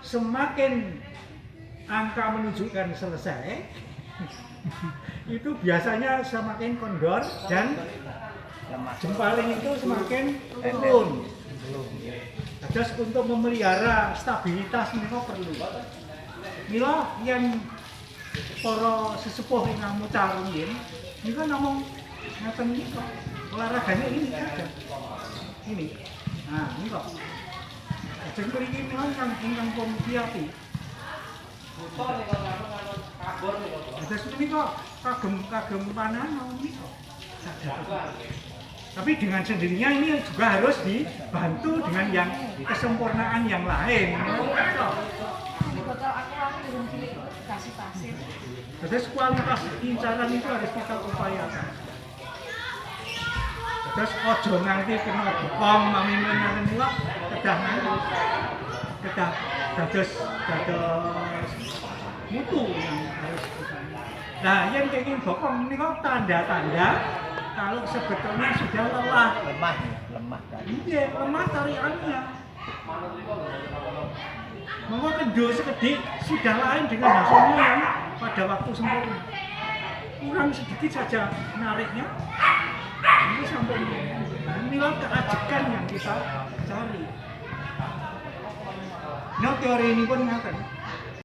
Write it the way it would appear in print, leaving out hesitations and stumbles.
semakin angka menunjukkan selesai, itu biasanya semakin kendor dan jemparing itu semakin turun. Terus untuk memelihara stabilitas mereka perlu. Mila yang para sesepuh yang kamu carungin, ini kan ngomong ngatain ini kok olahraganya ini saja. Ini, nah ini kok. Jadi ini memang ingkang pun kiati. Terus ini kok kagem panan mau ini kok. Tapi dengan sendirinya ini juga harus dibantu dengan yang kesempurnaan yang lain. Di botol aku belum kasih pasir. Terus kualitas incaran itu harus kita upayakan. Terus ojo nanti kena bokong mami menawa niku kedah ngantuk. Kedah dados mutu yang harus kita. Nah, yang ingin bokong niku tanda-tanda kalau sebetulnya sudah lelah. Lemah kan. Iya, lemah tariannya. Mengko kendo sekedhik sudah lain dengan hasilnya yang pada waktu sempurna. Kurang sedikit saja nariknya, ini sampai inilah keajekan yang kita cari. Nah, teori ini pun ngaten.